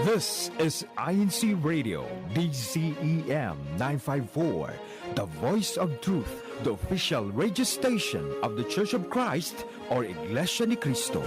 This is INCRadio, DCEM 954, the voice of truth, the official radio station of the Church of Christ or Iglesianicristo.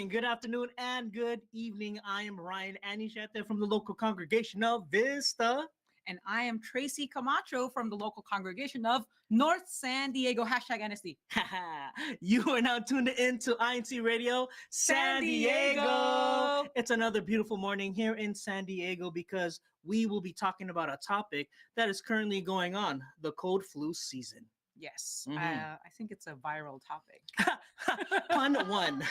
Good afternoon and good evening. I am Ryan Anicete from the local congregation of Vista. And I am Tracy Camacho from the local congregation of North San Diego. #NSD. You are now tuned in to INCRadio San Diego. It's another beautiful morning here in San Diego because we will be talking about a topic that is currently going on, the cold flu season. Yes, I think it's a viral topic. Pun one.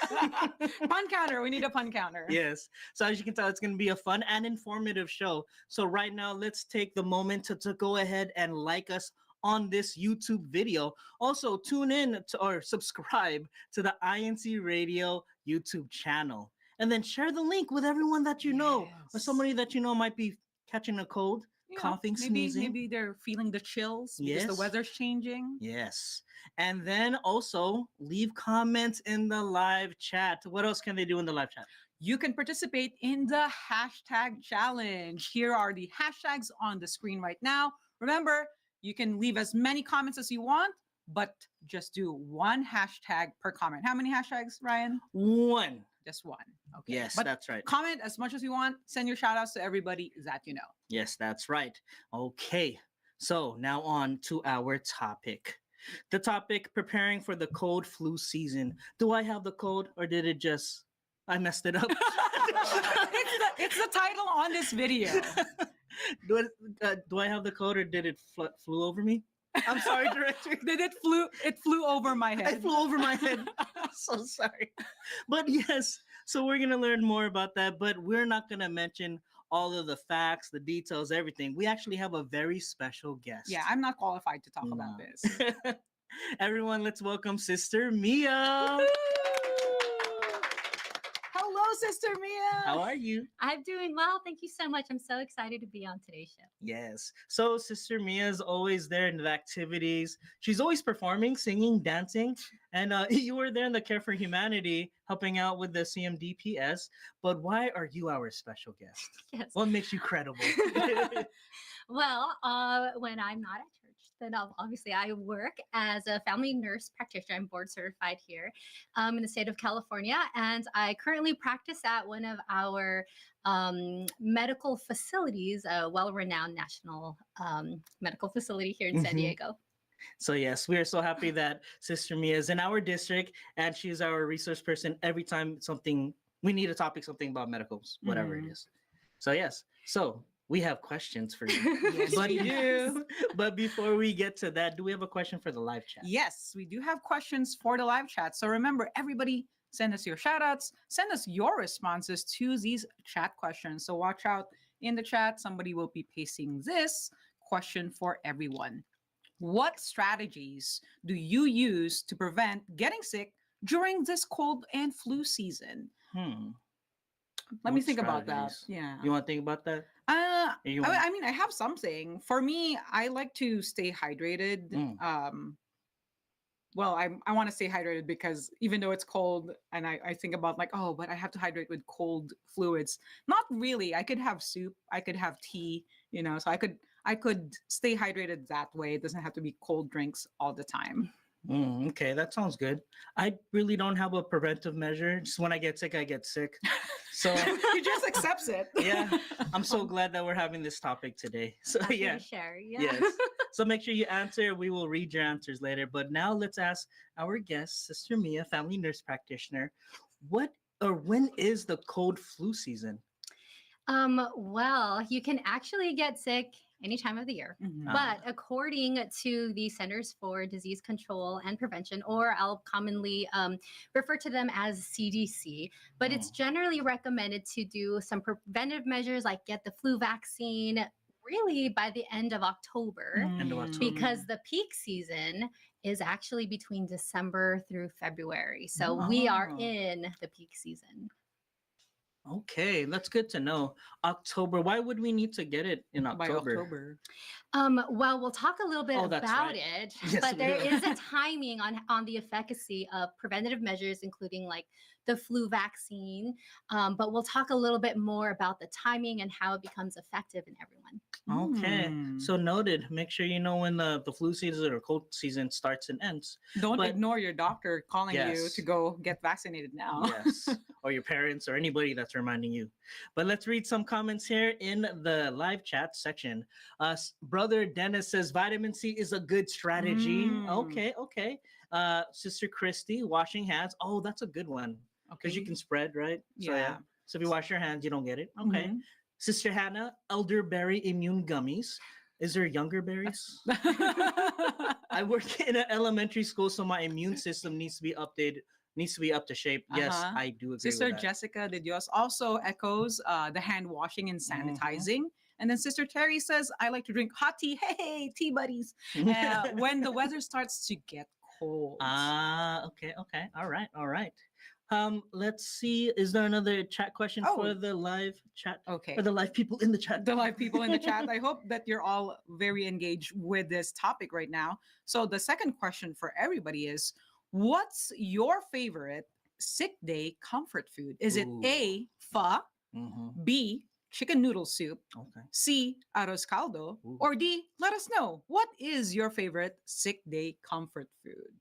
Pun counter. We need a pun counter. Yes. So as you can tell, it's going to be a fun and informative show. So right now, let's take the moment to go ahead and like us on this YouTube video. Also, tune in to, or subscribe to the INCRadio YouTube channel. And then share the link with everyone that you know, or somebody that you know might be catching a cold. Coughing, sneezing. Maybe they're feeling the chills because the weather's changing. Yes. And then also leave comments in the live chat. What else can they do in the live chat? You can participate in the hashtag challenge. Here are the hashtags on the screen right now. Remember, you can leave as many comments as you want, but just do one hashtag per comment. How many hashtags, Ryan? One. Just one. Okay. Yes, but that's right. Comment as much as you want. Send your shout outs to everybody that you know. Yes, that's right. Okay. So now on to our topic. The topic, preparing for the cold flu season. Do I have the cold or did it just, I messed it up? it's the title on this video. Do I have the cold or did it flew over me? I'm sorry, director. It flew over my head. It flew over my head. So sorry. But yes, so we're going to learn more about that, but we're not going to mention all of the facts, the details, everything. We actually have a very special guest. Yeah, I'm not qualified to talk about this. Everyone, let's welcome Sister Mia. Hello, Sister Mia. How are you? I'm doing well. Thank you so much. I'm so excited to be on today's show. Yes. So Sister Mia is always there in the activities. She's always performing, singing, dancing. And you were there in the Care for Humanity, helping out with the CMDPS. But why are you our special guest? Yes. What makes you credible? Well, when I'm not at church, then obviously I work as a family nurse practitioner. I'm board certified here in the state of California. And I currently practice at one of our medical facilities, a well-renowned national medical facility here in San Diego. So yes, we are so happy that Sister Mia is in our district and she's our resource person every time we need a topic, something about medicals, whatever it is. So yes, so we have questions for you. Yes, we do. But before we get to that, do we have a question for the live chat? Yes, we do have questions for the live chat. So remember, everybody, send us your shout outs, send us your responses to these chat questions. So watch out in the chat. Somebody will be pasting this question for everyone. What strategies do you use to prevent getting sick during this cold and flu season? Let me think about that. Yeah. You want to think about that? I mean, I have something. For me, I like to stay hydrated. Well, I want to stay hydrated because even though it's cold and I think about like, oh, but I have to hydrate with cold fluids. Not really. I could have soup. I could have tea, so I could stay hydrated that way. It doesn't have to be cold drinks all the time. Okay, that sounds good. I really don't have a preventive measure. Just when I get sick, I get sick. So he just accepts it. Yeah, I'm so glad that we're having this topic today. So yeah, Share, yes. So make sure you answer. We will read your answers later. But now let's ask our guest, Sister Mia, family nurse practitioner, when is the cold flu season? Well, you can actually get sick any time of the year. But according to the Centers for Disease Control and Prevention, or I'll commonly refer to them as CDC, but it's generally recommended to do some preventive measures like get the flu vaccine really by the end of October, because the peak season is actually between December through February. So we are Oh. in the peak season. Okay, that's good to know. October. Why would we need to get it in By October? October. Well, we'll talk a little bit Oh, that's about right. it, Yes, but we there will. is a timing on the efficacy of preventative measures, including like the flu vaccine. But we'll talk a little bit more about the timing and how it becomes effective in everyone. Okay, Mm. so noted. Make sure you know when the flu season or cold season starts and ends. Don't But ignore your doctor calling you yes. to go get vaccinated now. Yes, or your parents or anybody that's reminding you. But let's read some comments here in the live chat section. Brother Dennis says vitamin C is a good strategy. Mm. Okay. Sister Christy, washing hands. Oh, that's a good one because you can spread, right? So, Yeah. So if you wash your hands, you don't get it. Okay. Mhm. Sister Hannah, elderberry immune gummies. Is there younger berries? I work in an elementary school, so my immune system needs to be updated, needs to be up to shape. Yes, Uh-huh. I do agree Sister with that. Jessica de Dios also echoes the hand washing and sanitizing. And then Sister Terry says, I like to drink hot tea. Hey, tea buddies. When the weather starts to get cold. Okay. All right. Let's see. Is there another chat question for Oh. the live chat? Okay. For the live people in the chat. The live people in the chat. I hope that you're all very engaged with this topic right now. So the second question for everybody is, what's your favorite sick day comfort food? Is it Ooh. A, pho, Mhm. B, chicken noodle soup, Okay. C, arroz caldo, Ooh. or D, let us know. What is your favorite sick day comfort food?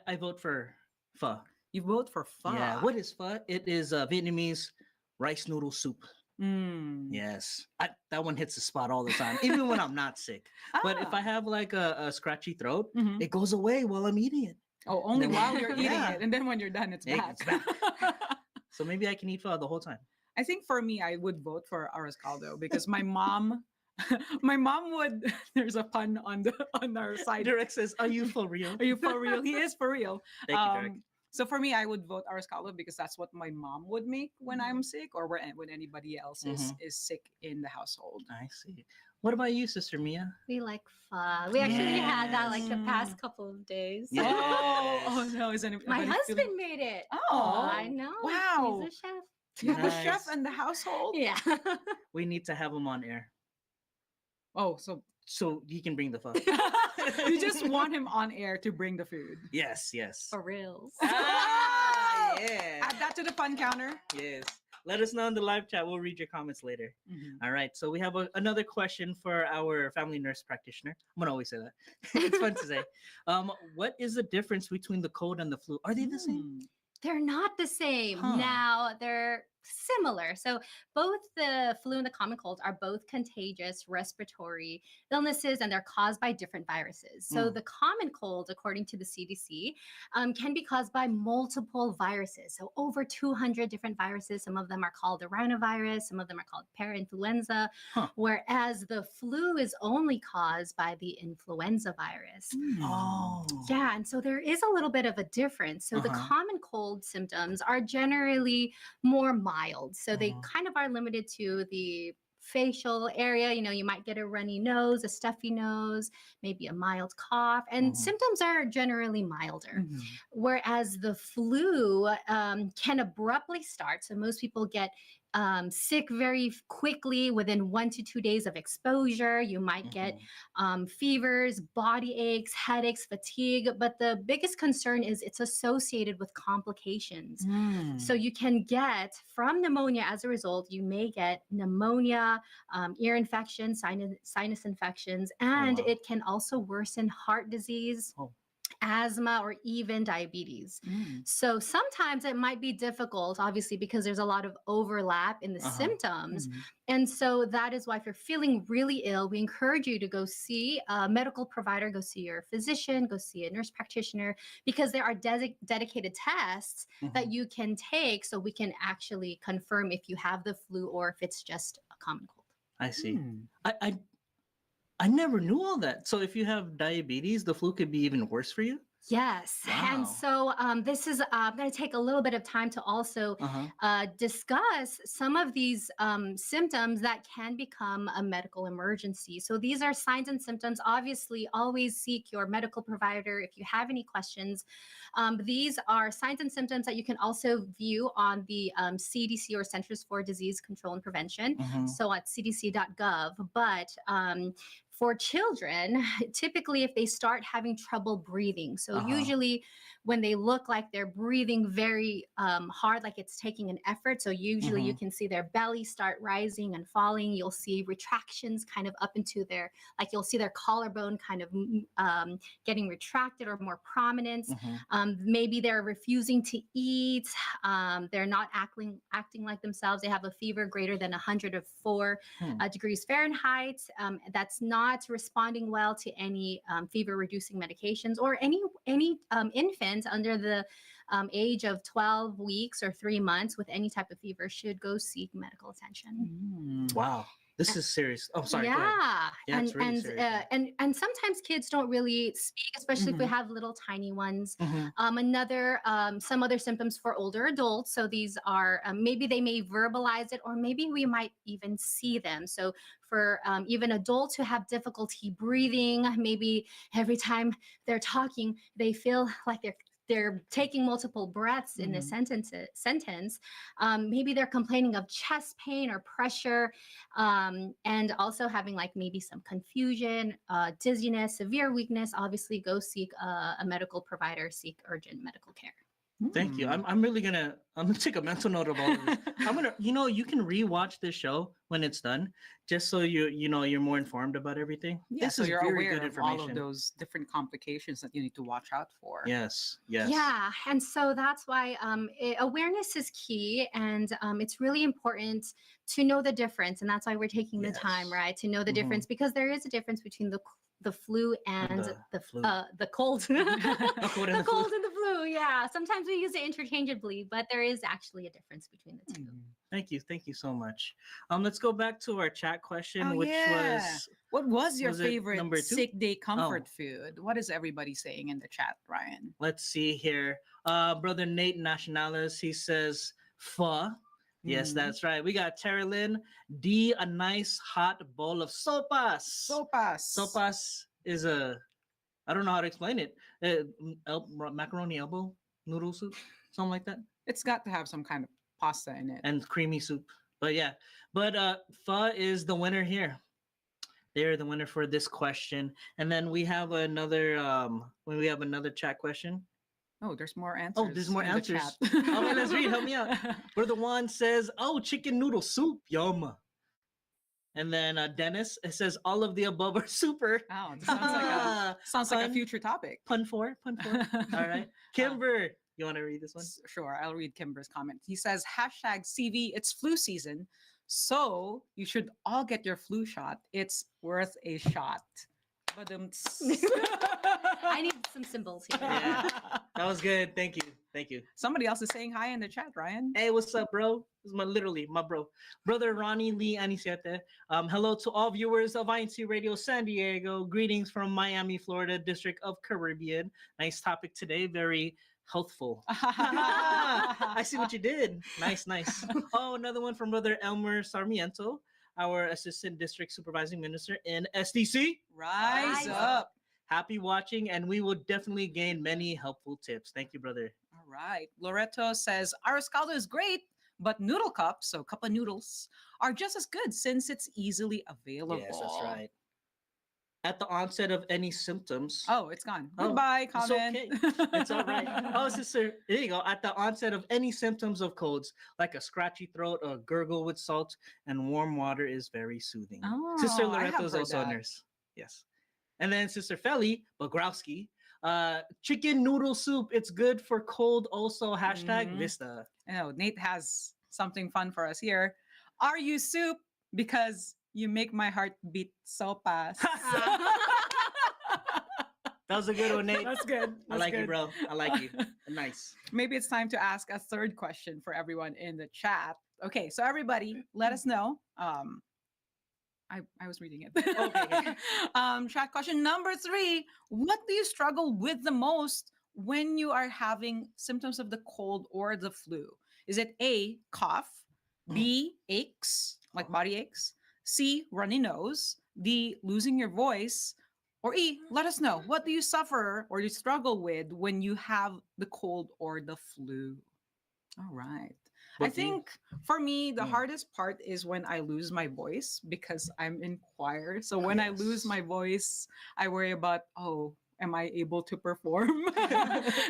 I vote for pho. You vote for pho. Yeah. What is pho? It is Vietnamese rice noodle soup. Mm. Yes. That one hits the spot all the time, even when I'm not sick. But if I have like a scratchy throat, Mhm. it goes away while I'm eating it. Oh, only then- while you're eating Yeah. it. And then when you're done, it's back. It's back. So maybe I can eat pho the whole time. I think for me, I would vote for arroz caldo because my mom, my mom would. There's a pun on our side. Derek says, "Are you for real?" Are you for real? He is for real. Thank you, Derek. So for me, I would vote arroz caldo because that's what my mom would make when I'm sick or when anybody else is sick in the household. I see. What about you, Sister Mia? We like pho. We actually had that like the Yes. past couple of days. Yes. Oh no! Is any, My any husband feeling- made it. Oh, I know. wow. He's a chef. You have a Nice. chef in the household. Yeah. We need to have him on air Oh, so so he can bring the pho. you just want him on air to bring the food. Yes. For reals. Ah, yeah. Add that to the fun counter. Yes. Let us know in the live chat. We'll read your comments later. Mhm. All right. So we have another question for our family nurse practitioner. I'm gonna always say that. It's fun to say. What is the difference between the cold and the flu? Are they the same? Mm. They're not the same. Huh. Now they're similar. So both the flu and the common cold are both contagious respiratory illnesses, and they're caused by different viruses. So the common cold, according to the CDC, can be caused by multiple viruses. So over 200 different viruses. Some of them are called the rhinovirus. Some of them are called parainfluenza. Huh. Whereas the flu is only caused by the influenza virus. Oh. Yeah, and so there is a little bit of a difference. So the Uh-huh. common cold symptoms are generally more mild. So they Uh-huh. kind of are limited to the facial area. You know, you might get a runny nose, a stuffy nose, maybe a mild cough, and Mhm. symptoms are generally milder. Mhm. Whereas the flu can abruptly start. So most people get sick very quickly within 1 to 2 days of exposure. You might get fevers, body aches, headaches, fatigue. But the biggest concern is it's associated with complications. Mm. So you can get from pneumonia as a result, you may get pneumonia, ear infection, sinus infections, and wow. it can also worsen heart disease. Oh. Asthma, or even diabetes. Mm. So sometimes it might be difficult, obviously, because there's a lot of overlap in the symptoms. Mhm. And so that is why if you're feeling really ill, we encourage you to go see a medical provider, go see your physician, go see a nurse practitioner, because there are dedicated tests that you can take so we can actually confirm if you have the flu or if it's just a common cold. I see. Mm. I never knew all that. So if you have diabetes, the flu could be even worse for you? Yes. And Wow. so this is going to take a little bit of time to also discuss some of these symptoms that can become a medical emergency. So these are signs and symptoms. Obviously, always seek your medical provider if you have any questions. These are signs and symptoms that you can also view on the CDC, or Centers for Disease Control and Prevention. So at cdc.gov. But for children, typically if they start having trouble breathing, so usually when they look like they're breathing very hard, like it's taking an effort, so usually you can see their belly start rising and falling. You'll see retractions kind of up into their, like you'll see their collarbone kind of getting retracted or more prominent. Maybe they're refusing to eat. They're not acting like themselves. They have a fever greater than 104 degrees Fahrenheit. That's not responding well to any fever reducing medications, or any infant under the age of 12 weeks or 3 months with any type of fever should go seek medical attention. Wow. This is serious. Oh, sorry. Yeah, go ahead. Yeah, it's really serious. And sometimes kids don't really speak, especially if we have little tiny ones. Some other symptoms for older adults. So these are maybe they may verbalize it, or maybe we might even see them. So for even adults who have difficulty breathing, maybe every time they're talking, they feel like they're taking multiple breaths in a sentence. Maybe they're complaining of chest pain or pressure, and also having like maybe some confusion, dizziness, severe weakness. Obviously, go seek a medical provider, seek urgent medical care. Thank you. I'm really gonna take a mental note of all of this. You can rewatch this show when it's done, just so you're more informed about everything. Yeah, this so is you're very aware good of all information. of those different complications that you need to watch out for. Yes. Yeah, and so that's why awareness is key, and it's really important to know the difference, and that's why we're taking the time, right, to know the difference, because there is a difference between the flu and the cold. The cold and the flu. Yeah, sometimes we use it interchangeably, but there is actually a difference between the two. Thank you so much. Let's go back to our chat question, was what was your was it favorite number 2? sick day comfort food? What is everybody saying in the chat, Ryan? Let's see here. Brother Nate Nationalis, he says pho. Yes, that's right. We got Tara Lynn D, a nice hot bowl of sopas. Sopas is I don't know how to explain it. Macaroni elbow noodle soup, something like that. It's got to have some kind of pasta in it. And creamy soup. But yeah. But pho is the winner here. They're the winner for this question. And then we have another chat question. Oh, there's more answers. Oh, there's more answers. Okay, let's read. Help me out. Brother Juan says, "Oh, chicken noodle soup, yum." And then Dennis, it says, "All of the above are super." Oh, sounds like a future topic. Pun 4. All right, Kimber, you want to read this one? Sure, I'll read Kimber's comment. He says, #CV, it's flu season, so you should all get your flu shot. It's worth a shot. I need some symbols here. Yeah, that was good. Thank you. Somebody else is saying hi in the chat, Ryan. Hey, what's up, bro? This is my bro. Brother Ronnie Lee Anisiete. Hello to all viewers of INCRadio San Diego. Greetings from Miami, Florida, District of Caribbean. Nice topic today. Very healthful. I see what you did. Nice. Oh, another one from Brother Elmer Sarmiento, our Assistant District Supervising Minister in SDC. Rise up. Happy watching, and we will definitely gain many helpful tips. Thank you, brother. All right. Loreto says, Arroz caldo is great, but noodle cups, so cup of noodles, are just as good since it's easily available. Yes, that's right. At the onset of any symptoms. Oh, it's gone. Goodbye, comment. It's okay. It's all right. Oh, sister, there you go. At the onset of any symptoms of colds, like a scratchy throat, a gurgle with salt, and warm water is very soothing. Oh, Sister Loreto is also a nurse. Yes. And then Sister Feli Bogrowski, chicken noodle soup. It's good for cold also. #Vista. Oh, Nate has something fun for us here. Are you soup? Because you make my heart beat so fast. That was a good one, Nate. That's good. I like you, bro. I like you. Nice. Maybe it's time to ask a third question for everyone in the chat. Okay, so everybody, let us know. I was reading it. Okay. Chat question number 3. What do you struggle with the most when you are having symptoms of the cold or the flu? Is it A, cough, B, aches, like body aches, C, runny nose, D, losing your voice, or E, let us know. What do you suffer or you struggle with when you have the cold or the flu? All right. I What do you- think for me, the Mm. hardest part is when I lose my voice because I'm in choir. So when I lose Yes. my voice, I worry about, oh, am I able to perform?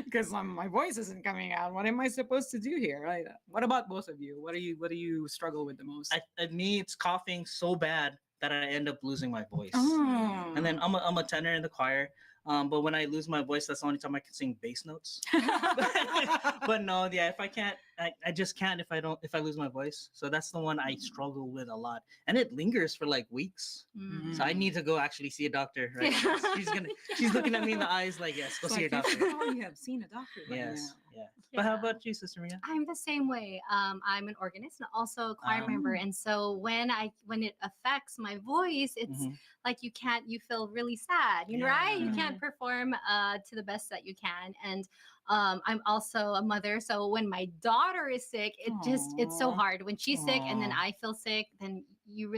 Because my voice isn't coming out. What am I supposed to do here? Right? What about both of you? What do you struggle with the most? Me, it's coughing so bad that I end up losing my voice. Oh. And then I'm a tenor in the choir. But when I lose my voice, that's the only time I can sing bass notes. But no, yeah, if I can't, I just can't if I lose my voice. So that's the one I struggle with a lot, and it lingers for like weeks. So I need to go actually see a doctor. Right? Yeah. She's looking at me in the eyes like, yes, go It's see your like, you doctor. should probably have seen a doctor by Yes, now. yeah. But how Yeah. about you, Sister Maria? I'm the same way. I'm an organist and also a choir Ah. member, and so when it affects my voice, it's Mhm. like you feel really sad, right? You Yeah. can't perform to the best that you can, and I'm also a mother, so when my daughter is sick, it's so Aw. hard. When she's sick and then Aw. I feel sick, then you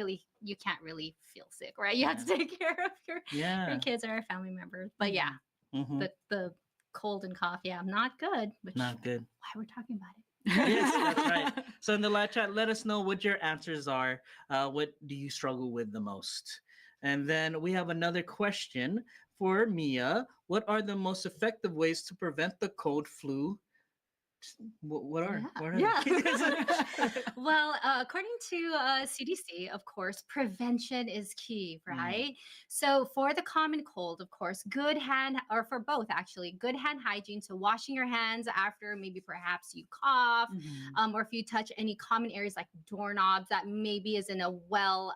can't really feel sick, right? You have to take care of your Yeah. kids or a family member. But yeah, Mhm. the cold and cough, yeah, not good. Which Not good. why we're talking about it. Yes, that's right. So in the live chat, let us know what your answers are. What do you struggle with the most? And then we have another question for Mia. What are the most effective ways to prevent the cold flu? What are? Yeah. What are Yeah. they? Well, according to CDC, of course, prevention is key, right? So for the common cold, of course, good hand, or for both actually, good hand hygiene. So washing your hands after maybe perhaps you cough, or if you touch any common areas like doorknobs that maybe is in a well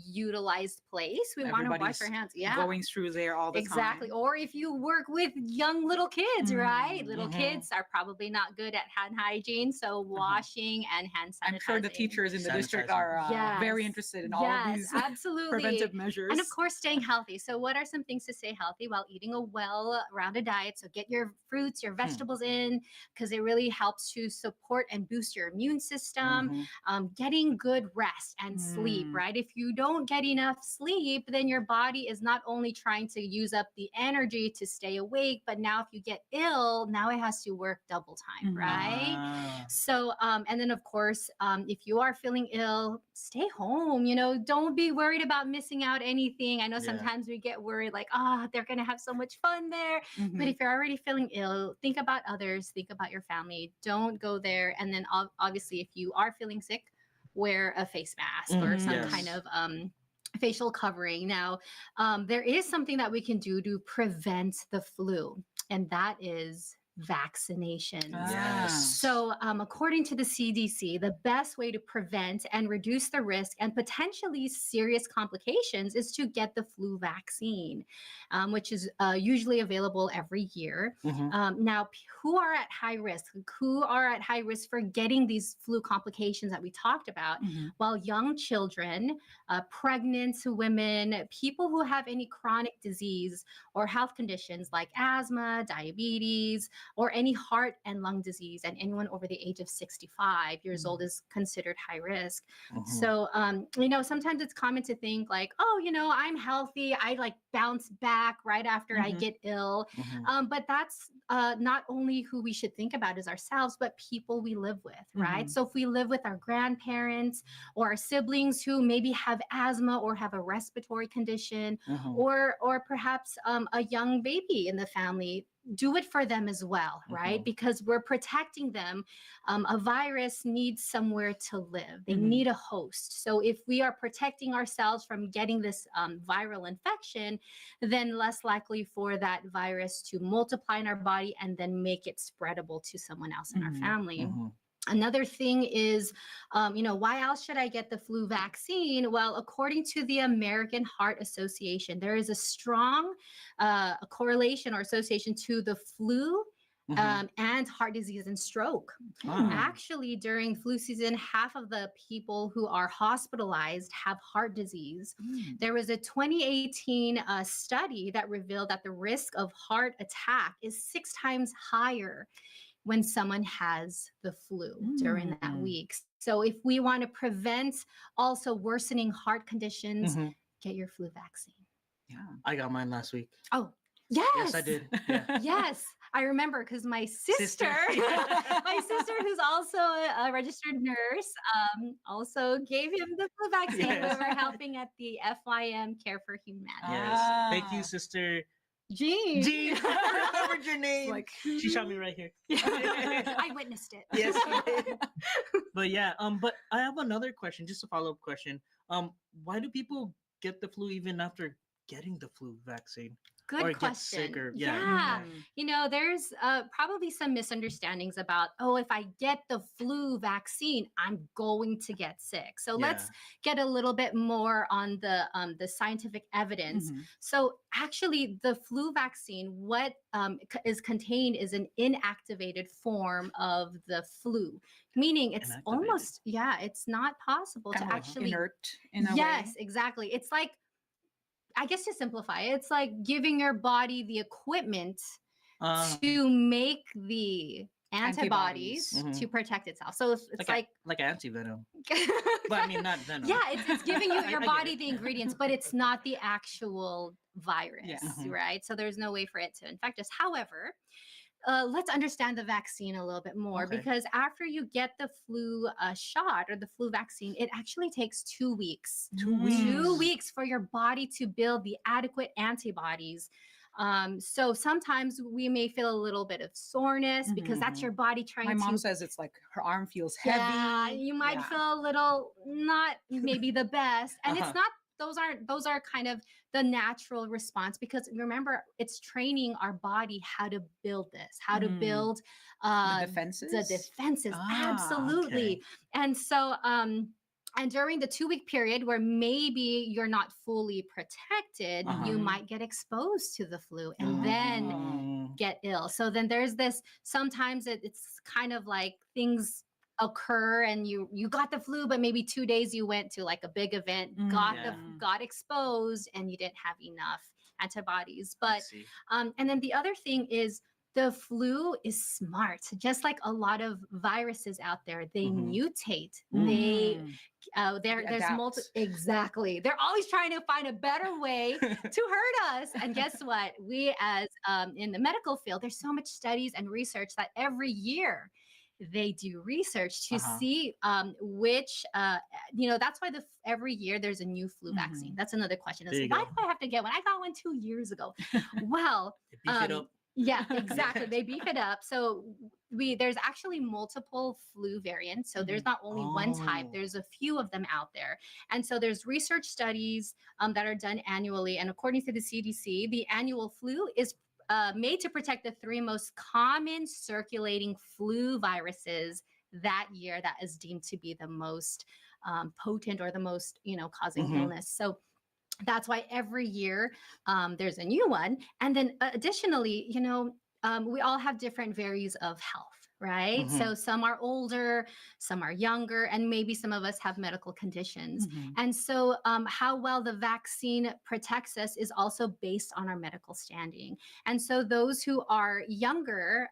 utilized place, we want to wash Everybody's our hands. Yeah. going through there all the Exactly. time. Or if you work with young little kids, right? Little Mhm. kids are probably not good at hand hygiene. So washing and hand sanitizing. I'm sure the teachers in the district Sanitizing. are very Yes. interested in all of Yes, these absolutely. preventive measures. And of course, staying healthy. So, what are some things to stay healthy while eating a well rounded diet? So, get your fruits, your vegetables in, because it really helps to support and boost your immune system. Mhm. Getting good rest and sleep, right? If you don't get enough sleep, then your body is not only trying to use up the energy to stay awake, but now if you get ill, now it has to work double time, right? Ah. So, and then of course, if you are feeling ill, stay home. Don't be worried about missing out anything. I know Yeah. sometimes we get worried, like, they're gonna have so much fun there. But if you're already feeling ill, think about others, think about your family. Don't go there. And then obviously, if you are feeling sick, wear a face mask or Mhm. some Yes. kind of facial covering. Now, there is something that we can do to prevent the flu, and that is vaccinations. Yes. So, according to the CDC, the best way to prevent and reduce the risk and potentially serious complications is to get the flu vaccine, which is usually available every year. Mhm. Now, who are at high risk? Who are at high risk for getting these flu complications that we talked about? Well, young children, pregnant women, people who have any chronic disease or health conditions like asthma, diabetes, or any heart and lung disease, and anyone over the age of 65 years old is considered high risk. Mhm. So, sometimes it's common to think like, oh, I'm healthy. I like bounce back right after I get ill. Mhm. But that's not only who we should think about as ourselves, but people we live with, right? So if we live with our grandparents or our siblings who maybe have asthma or have a respiratory condition, Mhm. or perhaps a young baby in the family, do it for them as well, right? Because we're protecting them. A virus needs somewhere to live. They need a host. So if we are protecting ourselves from getting this viral infection, then less likely for that virus to multiply in our body and then make it spreadable to someone else in our family. Mhm. Another thing is, why else should I get the flu vaccine? Well, according to the American Heart Association, there is a strong correlation or association to the flu and heart disease and stroke. Wow. Actually, during flu season, half of the people who are hospitalized have heart disease. There was a 2018 study that revealed that the risk of heart attack is 6 times higher when someone has the flu during that week. So if we want to prevent also worsening heart conditions, get your flu vaccine. Yeah. I got mine last week. Oh, yes. Yes, I did. Yeah. Yes, I remember because my sister, my sister, who's also a registered nurse, also gave him the flu vaccine. Yes. We were helping at the FYM Care for Humanity. Yes. Thank you, Sister Jean. Jean. I remembered your name. Like, She shot me right here. I witnessed it. Yes, you did. But yeah, but I have another question, just a follow-up question. Why do people get the flu even after getting the flu vaccine? Good or question. get sick or Yeah. You know, there's probably some misunderstandings about, oh, if I get the flu vaccine, I'm going to get sick. So let's get a little bit more on the scientific evidence. So actually, the flu vaccine, what is contained is an inactivated form of the flu, meaning it's almost, it's not possible kind Oh, of uh-huh. like actually. inert in a way. Yes, exactly. It's like, I guess to simplify, it's like giving your body the equipment to make the antibodies to protect itself. So it's like anti-venom. But I mean, not venom. Yeah, it's giving you your I get body it. the ingredients, but it's not the actual virus, Yeah. right? So there's no way for it to infect us. However, let's understand the vaccine a little bit more Okay. because after you get the flu shot or the flu vaccine, it actually takes 2 weeks. 2 weeks. 2 weeks for your body to build the adequate antibodies. So sometimes we may feel a little bit of soreness because that's your body trying My to. mom says it's like her arm feels heavy. Yeah, you might feel a little not maybe the best, and it's not. Those are kind of the natural response because remember it's training our body how to build this, how to build the defenses. Absolutely. Okay. And so and during the 2-week period where maybe you're not fully protected, you might get exposed to the flu and then get ill. So then there's this, sometimes it's kind of like things occur and you got the flu, but maybe 2 days you went to like a big event, got exposed and you didn't have enough antibodies. But and then the other thing is the flu is smart, just like a lot of viruses out there. They mutate. There's multiple. Exactly. They're always trying to find a better way to hurt us. And guess what? We as in the medical field, there's so much studies and research that every year they do research to see which, that's why every year there's a new flu vaccine. That's another question. Why do I have to get one? I got one 2 years ago. Well, They beef it up. yeah, exactly. They beef it up. So there's actually multiple flu variants. So there's not only one type, there's a few of them out there. And so there's research studies that are done annually. And according to the CDC, the annual flu is made to protect the 3 most common circulating flu viruses that year that is deemed to be the most potent or the most, causing illness. So that's why every year there's a new one. And then additionally, we all have different varies of health, right? So some are older, some are younger, and maybe some of us have medical conditions. And so how well the vaccine protects us is also based on our medical standing. And so those who are younger,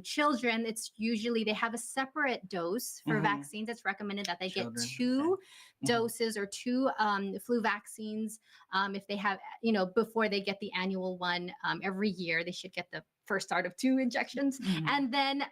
children, it's usually they have a separate dose for vaccines. It's recommended that they get 2 doses or 2 flu vaccines if they have, before they get the annual one every year. They should get the first start of 2 injections. And then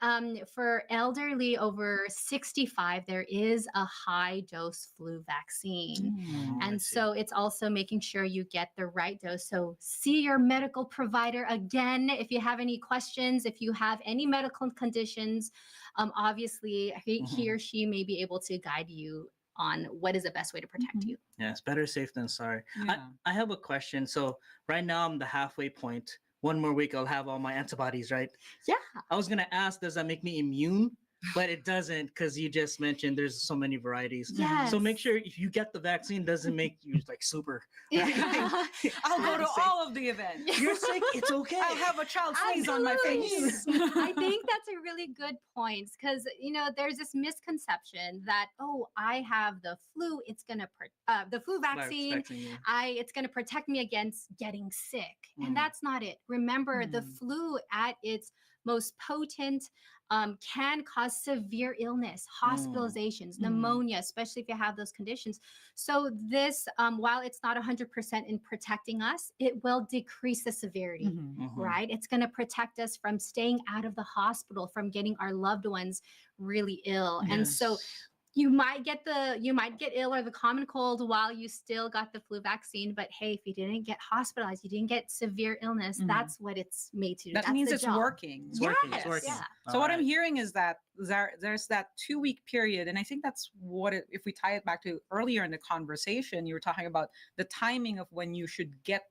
for elderly over 65, there is a high dose flu vaccine. And so it's also making sure you get the right dose. So see your medical provider again if you have any questions, if you have any medical conditions. Obviously, he or she may be able to guide you on what is the best way to protect you. Yeah, it's better safe than sorry. Yeah. I have a question. So right now I'm the halfway point. 1 more week, I'll have all my antibodies, right? Yeah. I was going to ask, does that make me immune but it doesn't because you just mentioned there's so many varieties. Yes. So make sure if you get the vaccine, doesn't make you like super. Yeah. I'll go to Say- all of the events. You're sick. It's okay. I'll have a child sneeze on my face. I think that's a really good point because there's this misconception that I have the flu, it's gonna the flu vaccine, it's gonna protect me against getting sick, and that's not it. Remember, the flu at its most potent can cause severe illness, hospitalizations, pneumonia, especially if you have those conditions. So this, while it's not 100% in protecting us, it will decrease the severity, right? It's going to protect us from staying out of the hospital, from getting our loved ones really ill. And so you might get ill or the common cold while you still got the flu vaccine, but hey, if you didn't get hospitalized, you didn't get severe illness, that's what it's made to do. That That's means the it's job. working. It's working. It's working. Yeah. So what I'm hearing is that there's that 2-week period, and I think that's what if we tie it back to earlier in the conversation, you were talking about the timing of when you should get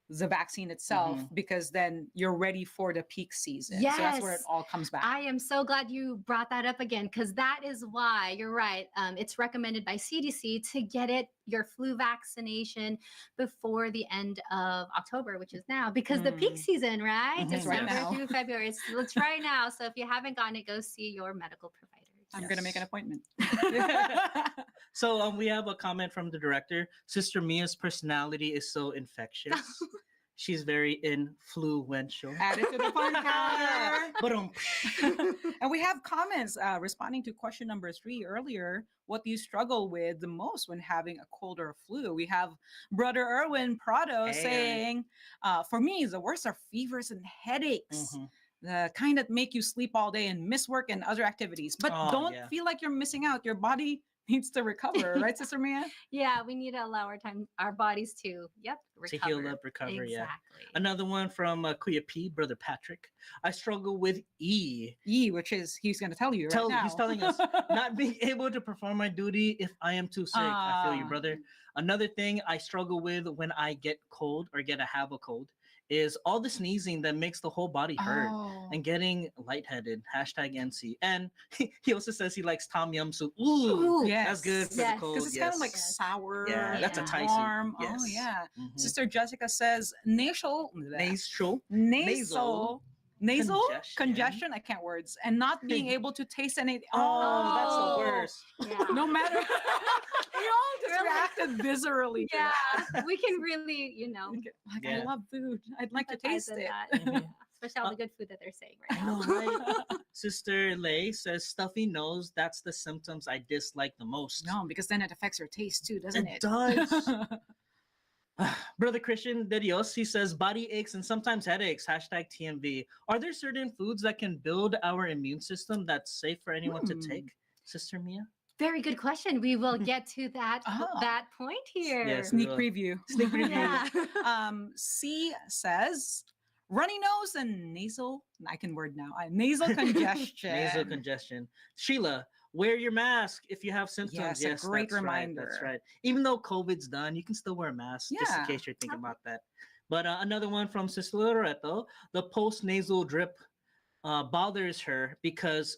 the vaccine itself, because then you're ready for the peak season. So that's where it all comes back. I am so glad you brought that up again, because that is why you're right. It's recommended by CDC to get your flu vaccination before the end of October, which is now, because the peak season, right? It's right December now. through February. It's right now. So if you haven't gotten it, go see your medical provider. I'm going to make an appointment. So we have a comment from the director. Sister Mia's personality is so infectious. She's very influential. Add it to the fun counter. But And we have comments responding to question number 3 earlier. What do you struggle with the most when having a cold or a flu? We have Brother Erwin Prado saying, for me, the worst are fevers and headaches. The kind that make you sleep all day and miss work and other activities. But don't feel like you're missing out. Your body needs to recover, right, Sister Mia? Yeah, we need to allow our bodies to recover. To heal up, recover. Exactly. Yeah. Another one from Kuya P, Brother Patrick. I struggle with E, which is he's going to tell you right now. He's telling us not being able to perform my duty if I am too sick. I feel you, brother. Another thing I struggle with when I get cold or have a cold is all the sneezing that makes the whole body hurt and getting lightheaded. #NC. And he also says he likes tom yum soup. Ooh, yes. That's good for the cold. Because it's kind of like sour. Yeah, that's a Thai warm. soup. Yes. Oh yeah. Sister Jessica says nasal congestion. I can't words, and not being able to taste anything. That's the worst. Yeah. No matter. We all just reacted viscerally. To that. We can really, I love food. I'd like to taste it. Especially all the good food that they're saying right I now. know, right? Sister Lay says stuffy nose. That's the symptoms I dislike the most. No, because then it affects your taste too, doesn't it? It does. Brother Christian de Dios, he says body aches and sometimes headaches. #TMV. Are there certain foods that can build our immune system that's safe for anyone to take? Sister Mia? Very good question. We will get to that point here. Yes. Sneak preview. Sneak preview. Yeah. C says runny nose and nasal. I can word now. Nasal congestion. Nasal congestion. Sheila, wear your mask if you have symptoms. Yes, a great that's reminder. Right, that's right. Even though COVID's done, you can still wear a mask just in case you're thinking about that. But another one from Sister Loreto, the post-nasal drip bothers her because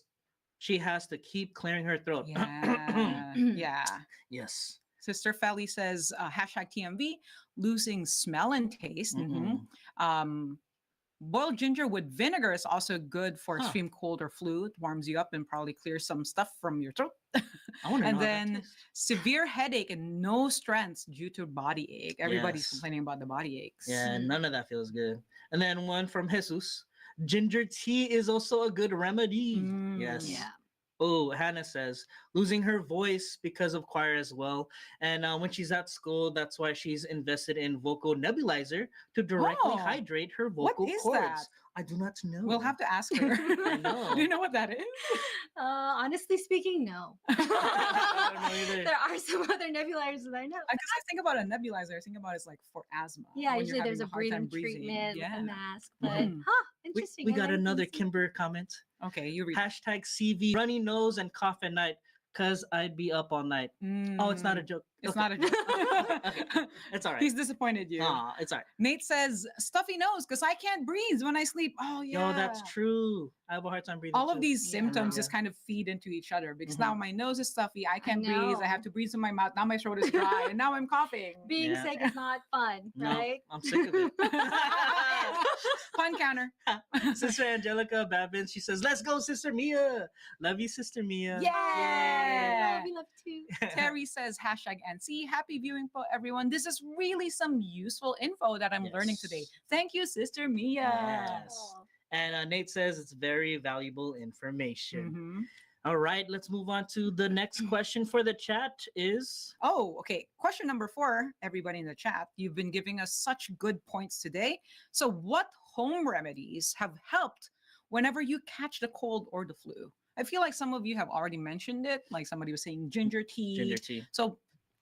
she has to keep clearing her throat. Yeah. Yes. Sister Feli says #TMV, losing smell and taste. Boiled ginger with vinegar is also good for extreme cold or flu. It warms you up and probably clears some stuff from your throat. And then severe headache and no strength due to body ache. Everybody's complaining about the body aches. Yeah, none of that feels good. And then one from Jesus. Ginger tea is also a good remedy. Yes. Yeah. Oh, Hannah says losing her voice because of choir as well. And when she's at school, that's why she's invested in vocal nebulizer to directly hydrate her vocal What is cords. that? I do not know. We'll have to ask her. I know. Do you know what that is? Honestly speaking, no. I don't know either. There are some other nebulizers that I know. Because I think about a nebulizer, I think about it's like for asthma. Yeah, when usually you're there's a having hard time breathing treatment with a mask. But Mhm. interesting. We I got like another these. Kimber comment. Okay, you read. #CV runny nose and cough at night. because I'd be up all night. Oh, it's not a joke. It's Okay. not a joke. It's all right. He's disappointed you. It's all right. Nate says, stuffy nose because I can't breathe when I sleep. Oh, yeah. Yo, that's true. I have a hard time breathing. All of too. these Yeah. symptoms Yeah. just kind of feed into each other because Mhm. now my nose is stuffy. I can't breathe. I have know. to breathe through my mouth. Now my throat is dry. And now I'm coughing. Being Yeah. sick is not fun, No, right? I'm sick of it. Pun counter. Sister Angelica Babin, she says, "Let's go, Sister Mia. Love you, Sister Mia." Yeah. We love too. Terry says, hashtag NC. Happy viewing for everyone. This is really some useful info that I'm learning today. Yes. Thank you, Sister Mia. Yes. And Nate says it's very valuable information. Mhm. All right, let's move on to the next question for the chat is Oh, okay. Question number 4, everybody in the chat. You've been giving us such good points today. So, what home remedies have helped whenever you catch the cold or the flu? I feel like some of you have already mentioned it. Like somebody was saying ginger tea. ginger tea. So,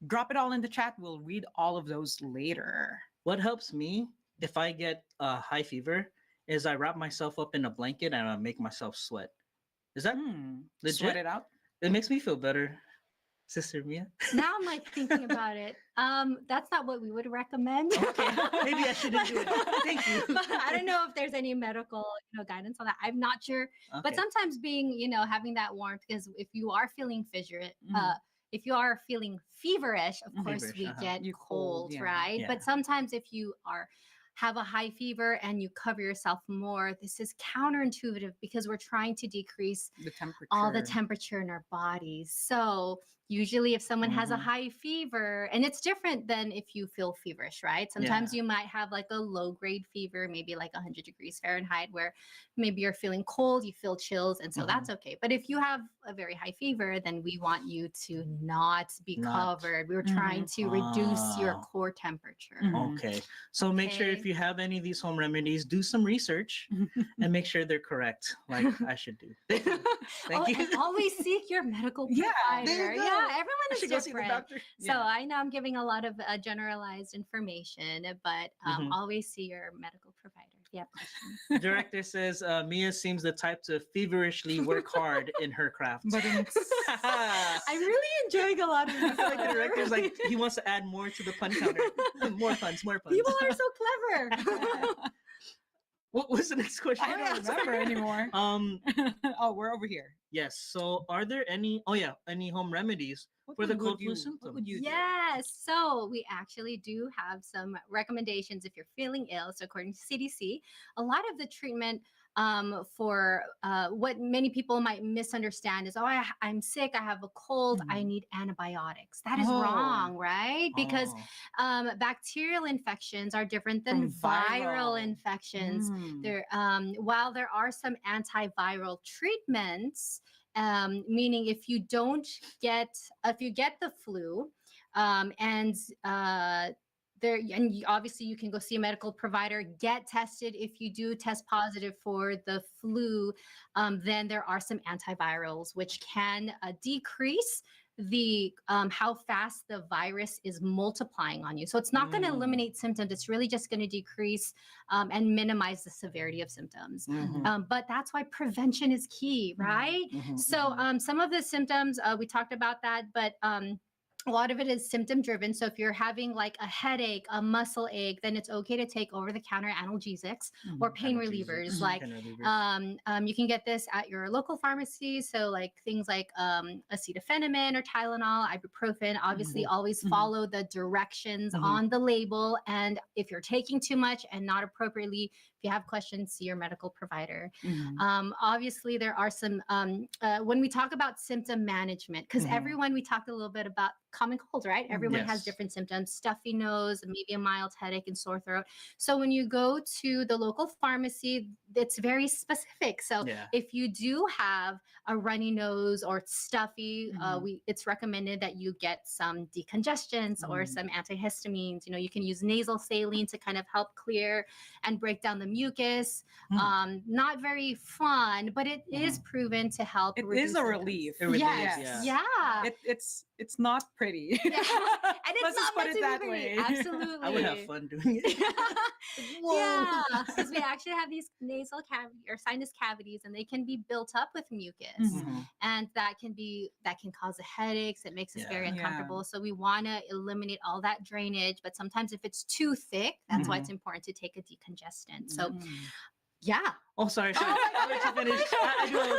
drop it all in the chat. We'll read all of those later. What helps me if I get a high fever is I wrap myself up in a blanket and I make myself sweat. Is that legit? Sweat it out. It makes me feel better, Sister Mia. Now I'm like thinking about it. That's not what we would recommend. Okay, maybe I shouldn't do it. Thank you. But I don't know if there's any medical, guidance on that. I'm not sure. But Okay. sometimes being, having that warmth, because if you are feeling Mhm. if you are feeling feverish, of course Feverish, we uh-huh. get You cold, cold, yeah. right? Yeah. But sometimes if you have a high fever and you cover yourself more, this is counterintuitive because we're trying to decrease The temperature. all the temperature in our bodies. So usually if someone has a Mhm. high fever, and it's different than if you feel feverish, right? Sometimes you might have like a low grade fever, maybe like 100 degrees Fahrenheit, where maybe you're feeling cold, you feel chills, and so Mhm. that's okay. But if you have a very high fever, then we want you to not be Not. covered. We're trying to reduce your Ah. core temperature. Mhm. Okay. So make sure if Okay. you have any of these home remedies, do some research and make sure they're correct, like I should do. Thank you. Thank you. And always seek your medical Yeah, provider. there you go. Yeah, everyone I is should go see the different. doctor. So I know I'm giving a lot of generalized information, but Mhm. always see your medical provider if you have questions. Director says Mia seems the type to feverishly work hard in her craft. But I'm really enjoying a lot of I this. feel like the director's like he wants to add more to the pun counter. More puns, more puns. People are so clever. What was the next question? I don't remember anymore. Oh, we're over here. Yes. So are there any any home remedies What for the would cold flu you- symptoms? What would you do? Yes. So we actually do have some recommendations if you're feeling ill. So according to CDC, a lot of the treatment for what many people might misunderstand is, I'm sick, I have a cold, I Mhm. need antibiotics. That is Oh. wrong, right? Because Oh. bacterial infections are different than From viral. viral infections. Mm. There, while there are some antiviral treatments, meaning if you get the flu, and obviously you can go see a medical provider, get tested. If you do test positive for the flu, then there are some antivirals which can decrease the how fast the virus is multiplying on you. So it's not going to Mm. eliminate symptoms. It's really just going to decrease and minimize the severity of symptoms. Mhm. But that's why prevention is key, right? Mhm, So mhm. some of the symptoms, we talked about that, but a lot of it is symptom driven. So if you're having like a headache, a muscle ache, then it's okay to take over the counter analgesics or pain Analgesics, relievers. Like pain relievers. you can get this at your local pharmacy. So like things like acetaminophen or Tylenol, ibuprofen. Obviously, always Mhm. follow the directions Mhm. on the label. And if you're taking too much and not appropriately, if you have questions, see your medical provider. Mhm. Obviously, there are some, when we talk about symptom management, because Mhm. we talked a little bit about common cold, right? Everyone has Yes. different symptoms, stuffy nose, maybe a mild headache and sore throat. So when you go to the local pharmacy, it's very specific. So Yeah. if you do have a runny nose or it's stuffy, Mhm. it's recommended that you get some decongestants or Mhm. some antihistamines. You can use nasal saline to kind of help clear and break down the mucus. Not very fun, but it is proven to help. It reduce is a symptoms. relief. It really is, Yes. yeah. Yeah. It's not pretty. Yeah. And it's Let's just not put meant it to that be pretty. way. Absolutely. I would have fun doing it. Whoa. Yeah, because we actually have these nasal cavity or sinus cavities, and they can be built up with mucus, Mhm. and that can cause headaches. It makes us very Yeah. uncomfortable. So we want to eliminate all that drainage. But sometimes if it's too thick, that's why it's important to take a decongestant. So Mm. yeah, Oh, sorry. I'll let you finish. I do have a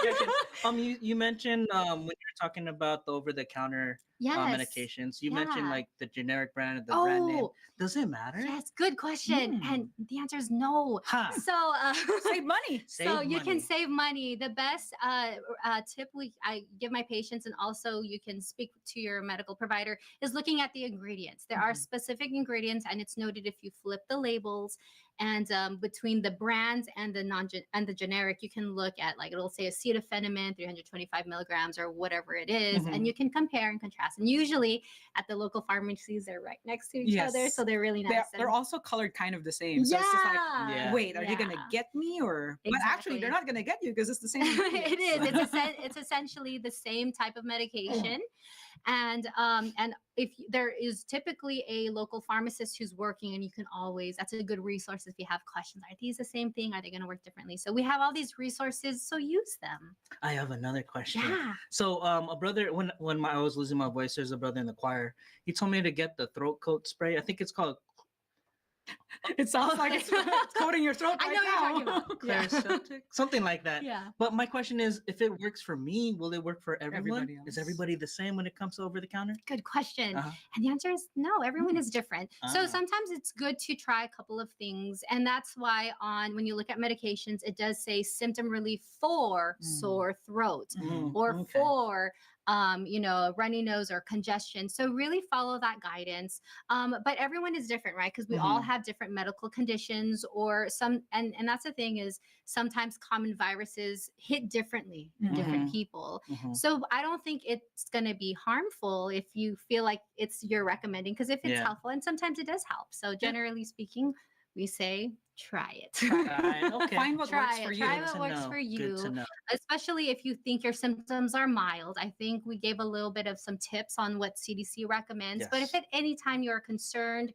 question. You mentioned when you were talking about the over-the-counter yes, medications, you mentioned yeah. like the generic brand and the brand name. Oh, Does it matter? yes, good question. And the answer is no. Huh. So Save money. so Save you can money. save money. The best tip I give my patients, and also you can speak to your medical provider, is looking at the ingredients. There are specific ingredients, and it's noted if you flip the labels. And between the brands and the generic, you can look at, like, it'll say acetaminophen 325 milligrams or whatever it is, and you can compare and contrast. And usually at the local pharmacies, they're right next to each other, Yes. so they're really nice. They're also colored kind of the same. So it's just like, Yeah. wait, are they gonna get me or? But actually, they're not gonna get you because it's the same. It is. ingredients. It's essentially the same type of medication, and if there is typically a local pharmacist who's working, and you can always, that's a good resource if you have questions. Are these the same thing? Are they going to work differently? So we have all these resources, so use them. I have another question. Yeah. So a brother, when I was losing my voice, there's a brother in the choir. He told me to get the throat coat spray. I think it's called It sounds like it's coating your throat I right know what you're now. talking about. Clariceltic, something like that. Yeah. But my question is, if it works for me, will it work for everyone? Everybody Is else. everybody the same when it comes to over the counter? Good question. Uh-huh. And the answer is no, everyone is different. So Ah. sometimes it's good to try a couple of things. And that's why when you look at medications, it does say symptom relief for sore throat or Okay. for runny nose or congestion. So really follow that guidance. But everyone is different, right? Because we all have different medical conditions, or and that's the thing, is sometimes common viruses hit differently in different people. So I don't think it's going to be harmful if you feel like you're recommending, because if it's helpful, and sometimes it does help. So generally speaking, we say try it. Okay. Find what works for you. Try what works for you. Good to know. Especially if you think your symptoms are mild. I think we gave a little bit of some tips on what CDC recommends. But if Yes. at any time you're concerned,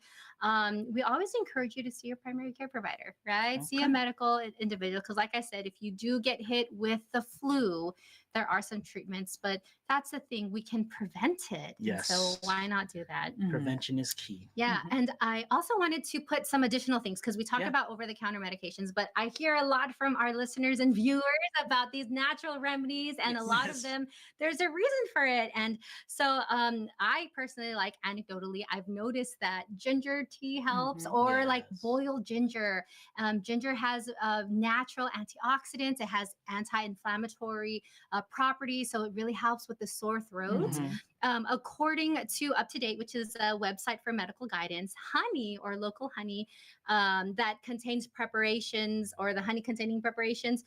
we always encourage you to see your primary care provider, right? See a Okay. medical individual. Because like I said, if you do get hit with the flu, there are some treatments, but that's the thing, we can prevent it. And Yes. so why not do that? Prevention is key. Yeah. And I also wanted to put some additional things, because we talk Yeah. about over-the-counter medications, but I hear a lot from our listeners and viewers about these natural remedies, and a lot of Yes. them, there's a reason for it. And so I personally, like, anecdotally, I've noticed that ginger tea helps, or like Yes. boiled ginger. Ginger has natural antioxidants. It has anti-inflammatory properties, so it really helps with the sore throat. According to Up to Date, which is a website for medical guidance, honey, or local honey, that contains preparations, or the honey containing preparations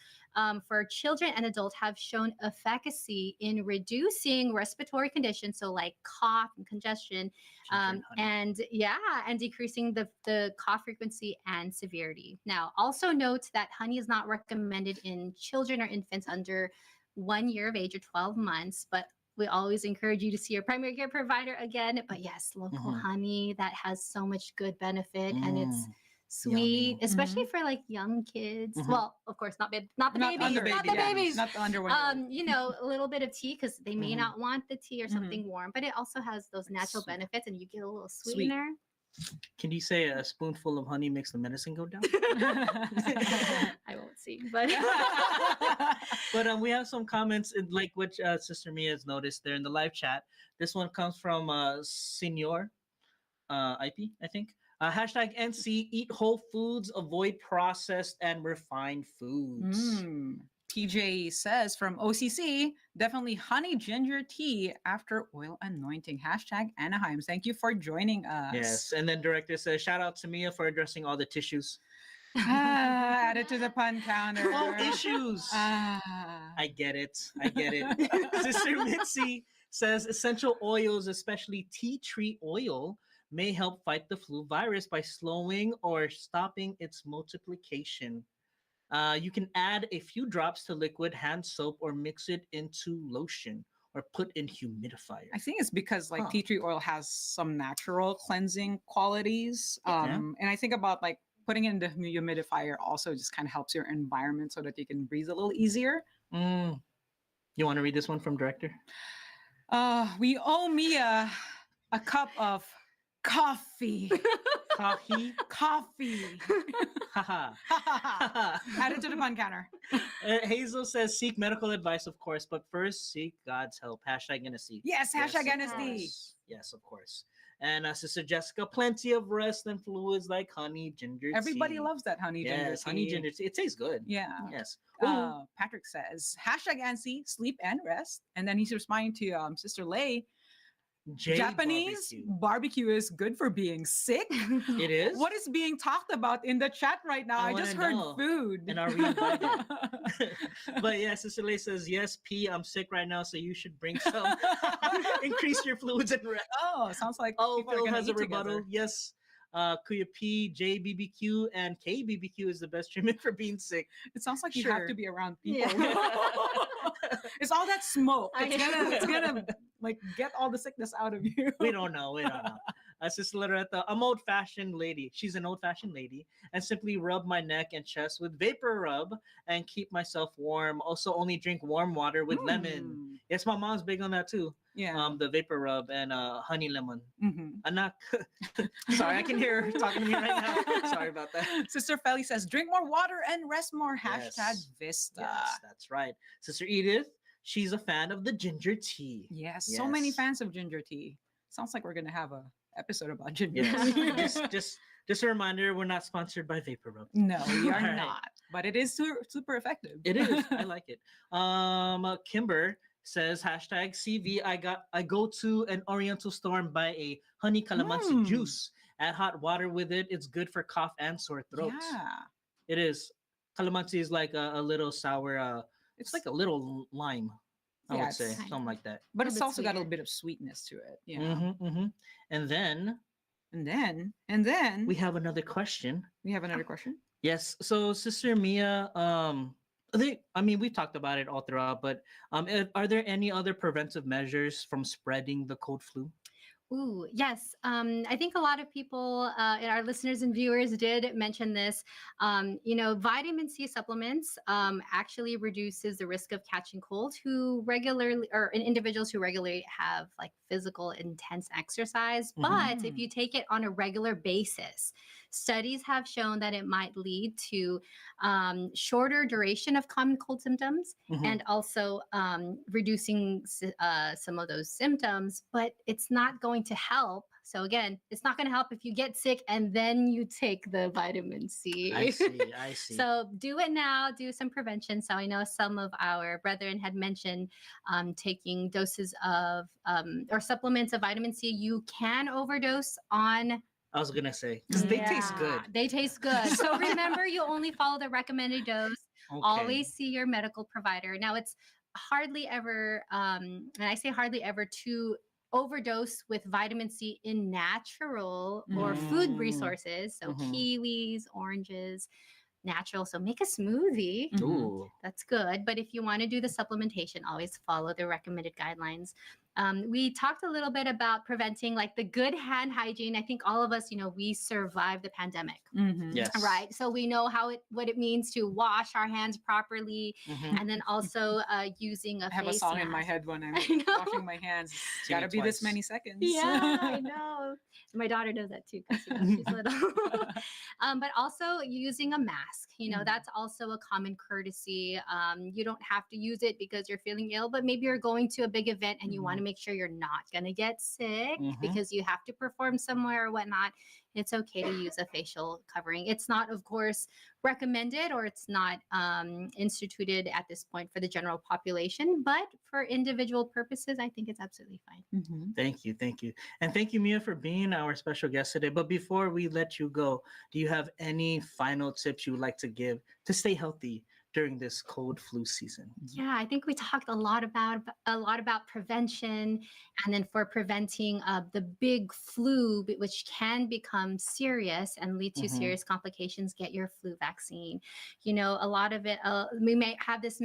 for children and adults, have shown efficacy in reducing respiratory conditions, so like cough and congestion, Ginger and honey. and decreasing the cough frequency and severity. Now, also note that honey is not recommended in children or infants under 1 year of age or 12 months, but we always encourage you to see your primary care provider again. But yes, local honey, that has so much good benefit, and it's sweet, Yummy. especially for like young kids. Well, of course, not the babies, not the yeah. babies. Not the under 1 year old. A little bit of tea, because they may not want the tea or something warm, but it also has those natural benefits, and you get a little sweetener. Can you say a spoonful of honey makes the medicine go down? I won't see, but But we have some comments, like which Sister Mia has noticed there in the live chat. This one comes from Senor IP, I think. Hashtag NC, eat whole foods, avoid processed and refined foods. PJ says from OCC, definitely honey ginger tea after oil anointing. Hashtag Anaheim. Thank you for joining us. Yes. And then director says, shout out to Mia for addressing all the tissues. Add it to the pun counter. Oh, issues. I get it. Sister Mitzi says essential oils, especially tea tree oil, may help fight the flu virus by slowing or stopping its multiplication. You can add a few drops to liquid hand soap or mix it into lotion. or put in humidifier? I think it's because like Huh. tea tree oil has some natural cleansing qualities. Yeah. And I think about like putting it in the humidifier also just kind of helps your environment so that you can breathe a little easier. Mm. You want to read this one from director? We owe Mia a cup of coffee. Coffee. Coffee. Haha. Add it to the pun counter. Hazel says seek medical advice, of course, but first seek God's help. Hashtag NSC. Yes, hashtag of NSD. course. Yes, of course. And Sister Jessica, plenty of rest and fluids like honey, ginger tea. Everybody loves that honey ginger Yes, tea. honey, ginger tea. It tastes good. Yeah. Yes. Ooh. Patrick says hashtag NC, sleep and rest. And then he's responding to Sister Lay. J Japanese barbecue is good for being sick. It is? What is being talked about in the chat right now? I I just wanna heard know. food. And are we invited? But yeah, Sister Lay says, yes, P, I'm sick right now, so you should bring some. Increase your fluids and rest. Oh, sounds like Oh, people are Phil gonna has a eat rebuttal. together. Yes. Kuya P, JBBQ, and KBBQ is the best treatment for being sick. It sounds like you have Sure. to be around people. Yeah. It's all that smoke. I It's gonna like get all the sickness out of you. We don't know. Sister Loretta, I'm old-fashioned lady. She's an old-fashioned lady, and simply rub my neck and chest with vapor rub and keep myself warm. Also, only drink warm water with lemon. Mm. Yes, my mom's big on that too. Yeah. The vapor rub and honey lemon. Mhm. Anak, sorry, I can hear her talking to me right now. Sorry about that. Sister Feli says, drink more water and rest more. Hashtag Yes. Vista. Yes, that's right. Sister Edith, she's a fan of the ginger tea. Yes, so many Yes. fans of ginger tea. Sounds like we're gonna have a episode about ginger Yes. tea. just a reminder, we're not sponsored by Vapor Rub. No, we are Alright. not. But it is super effective. It is. I like it. Kimber says hashtag CV. I go to an Oriental store and buy a honey calamansi Mm. juice. Add hot water with it. It's good for cough and sore throats. Yeah. It is. Calamansi is like a little sour. It's like a little lime. I Yeah, would say it's- something like that. But A it's bit also got a sweeter. little bit of sweetness to it. Yeah. Mm-hmm. And then And then we have another question. we have another question. Yes. So, Sister Mia, we've talked about it all throughout, but are there any other preventive measures from spreading the cold flu? Ooh, yes. I think a lot of people, and our listeners and viewers did mention this. Vitamin C supplements actually reduces the risk of catching cold who regularly, or in individuals who regularly have like physical intense exercise. But if Mhm. you take it on a regular basis, studies have shown that it might lead to shorter duration of common cold symptoms Mhm. and also reducing some of those symptoms, but it's not going to help. So again, it's not going to help if you get sick and then you take the vitamin C. I see. I see. So do it now, do some prevention. So I know some of our brethren had mentioned taking doses of or supplements of vitamin C. You can overdose on. I was gonna say because they taste good. They taste good. So remember, you only follow the recommended dose. Okay. Always see your medical provider. Now, it's hardly ever, and I say hardly ever, to overdose with vitamin C in natural or food Mm. resources. So Mhm. kiwis, oranges, natural. So make a smoothie. Mhm. Ooh. That's good. But if you want to do the supplementation, always follow the recommended guidelines. We talked a little bit about preventing like the good hand hygiene. I think all of us, we survived the pandemic. Mhm. Yes. Right. So we know what it means to wash our hands properly, Mhm. and then also using a I have a face song in my mask. head when I'm I know. washing my hands. It's Sing gotta it be this twice. many seconds. Yeah, I know. My daughter does that too because she's little. But also using a mask. Mhm. That's also a common courtesy. You don't have to use it because you're feeling ill, but maybe you're going to a big event and you want to make sure you're not going to get sick Mhm. because you have to perform somewhere or whatnot. It's okay to use a facial covering. It's not, of course, recommended or it's not instituted at this point for the general population, but for individual purposes, I think it's absolutely fine. Mhm. Thank you. And thank you, Mia, for being our special guest today. But before we let you go, do you have any final tips you would like to give to stay healthy during this cold flu season? Yeah, I think we talked a lot about prevention, and then for preventing the big flu, which can become serious and lead to Mhm. serious complications. Get your flu vaccine. You know, a lot of it. We may have this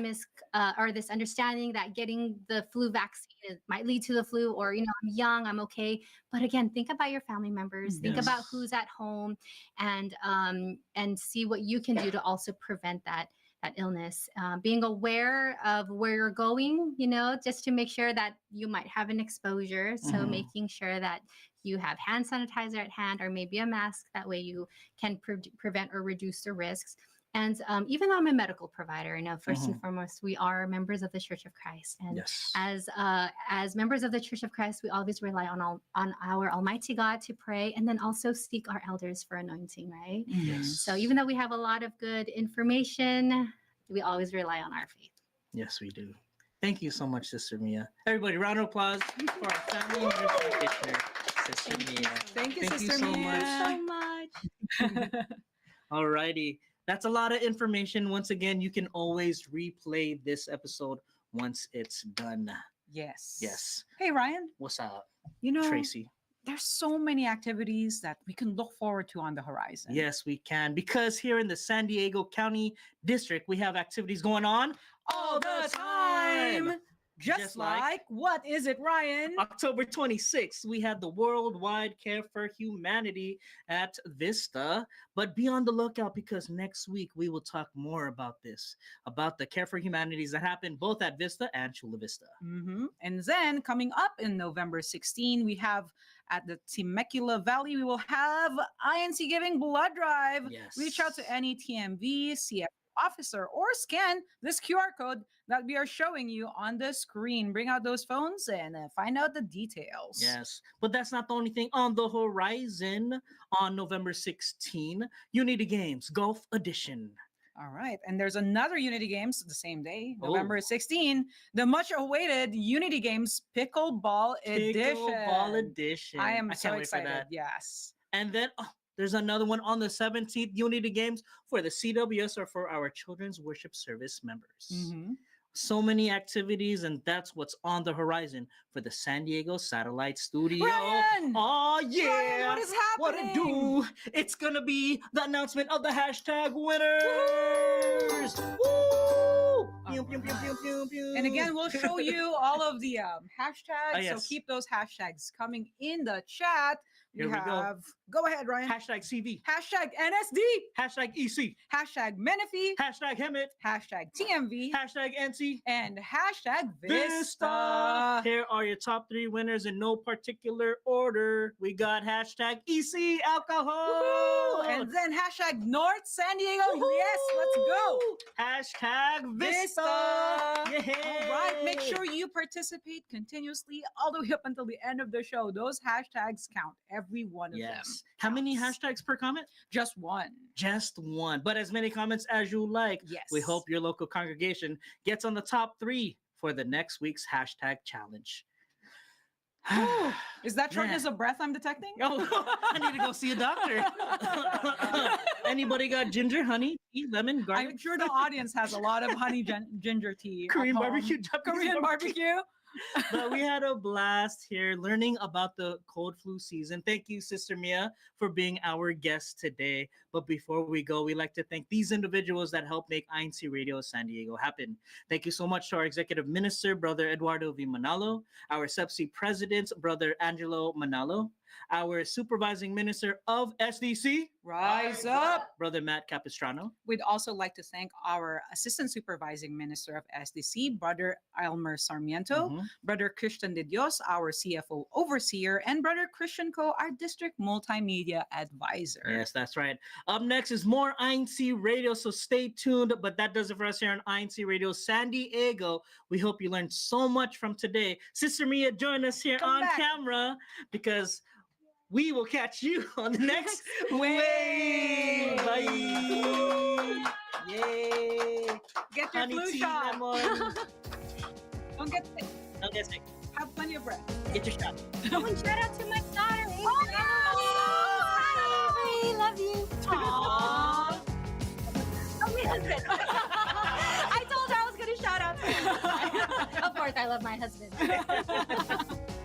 or this understanding that getting the flu vaccine might lead to the flu, or I'm young, I'm okay. But again, think about your family members. Think about Yes. who's at home, and see what you can do to also prevent that illness. Being aware of where you're going, just to make sure that you might have an exposure. So Mhm. making sure that you have hand sanitizer at hand, or maybe a mask. That way you can prevent or reduce the risks. And even though I'm a medical provider, first and foremost, we are members of the Church of Christ. And Yes. as members of the Church of Christ, we always rely on our Almighty God to pray, and then also seek our elders for anointing, right? Yes. So even though we have a lot of good information, we always rely on our faith. Yes, we do. Thank you so much, Sister Mia. Everybody, round of applause for our family nurse practitioner, Sister Mia. Thank you, Thank you Sister so Mia. So much. Alrighty. That's a lot of information. Once again, you can always replay this episode once it's done. Yes. Yes. Hey, Ryan. What's up, Tracy, there's so many activities that we can look forward to on the horizon. Yes, we can. Because here in the San Diego County District, we have activities going on All the time. Just like, what is it, Ryan? October 26th, we had the Worldwide Care for Humanity at Vista. But be on the lookout, because next week we will talk more about this, about the Care for Humanities that happened both at Vista and Chula Vista. And then coming up in November 16, we have at the Temecula Valley, we will have INC Giving Blood Drive. Yes. Reach out to any TMV, CF officer, or scan this QR code that we are showing you on the screen. Bring out those phones and find out the details. Yes, but that's not the only thing on the horizon. On November 16, Unity Games Golf Edition. All right. And there's another Unity Games the same day, Oh. November 16, the much awaited Unity Games Pickleball Edition. Pickleball Edition. I am I so can't wait for excited. that. Yes. And then there's another one on the 17th, Unity Games for the CWS, or for our Children's Worship Service members. So many activities, and that's what's on the horizon for the San Diego Satellite Studio. Ryan! Oh, yeah! Ryan, what is What it happening? do? It's gonna be the announcement of the hashtag winners! Woo! Pew, pew, pew, pew, pew, pew. And again, we'll show you all of the hashtags. yes. So keep those hashtags coming in the chat. Here we go. Go ahead, Ryan. Hashtag CV. Hashtag NSD. Hashtag EC. Hashtag Menifee. Hashtag Hemet. Hashtag TMV. Hashtag NC. And hashtag Vista. Vista. Here are your top 3 winners in no particular order. We got hashtag EC alcohol. Woohoo! And then hashtag North San Diego. Yes, let's go. Hashtag Vista. Yeah. All right. Make sure you participate continuously all the way up until the end of the show. Those hashtags count. Every one of them. How many counts. hashtags per comment? Just one. Just one. But as many comments as you like. Yes. We hope your local congregation gets on the top 3 for the next week's hashtag challenge. Is that shortness Man. of breath I'm detecting? Oh, I need to go see a doctor. Anybody got ginger, honey, tea, lemon, garlic? I'm sure the audience has a lot of honey ginger tea. at Korean home. barbecue, Japanese Korean barbecue. But we had a blast here learning about the cold flu season. Thank you, Sister Mia, for being our guest today. But before we go, we'd like to thank these individuals that helped make INCRadio San Diego happen. Thank you so much to our Executive Minister, Brother Eduardo V. Manalo, our Subsea President, Brother Angelo Manalo, our Supervising Minister of SDC, Rise up. Brother Matt Capistrano. We'd also like to thank our Assistant Supervising Minister of SDC, Brother Elmer Sarmiento, Mhm. Brother Christian De Dios, our CFO Overseer, and Brother Christian Co, our District Multimedia Advisor. Yes, that's right. Up next is more INCRadio, so stay tuned. But that does it for us here on INCRadio San Diego. We hope you learned so much from today. Sister Mia, join us here Come on back. camera, because we will catch you on the next Wave. Bye. Yay. Get your Honey flu tea, shot. lemon. Don't get sick. Don't get sick. Have plenty of breath. Get your shot. Oh, and shout out to my daughter. Oh, Hi, Avery. Love you. Aww. Oh, my husband. course, I love my husband.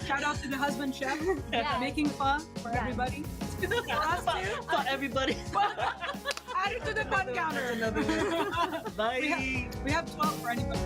Shout out to the husband chef Yeah. making fun for Yeah. everybody. For us too. For everybody. Add it to the fun counter. Another one. Bye. We have 12 for anybody.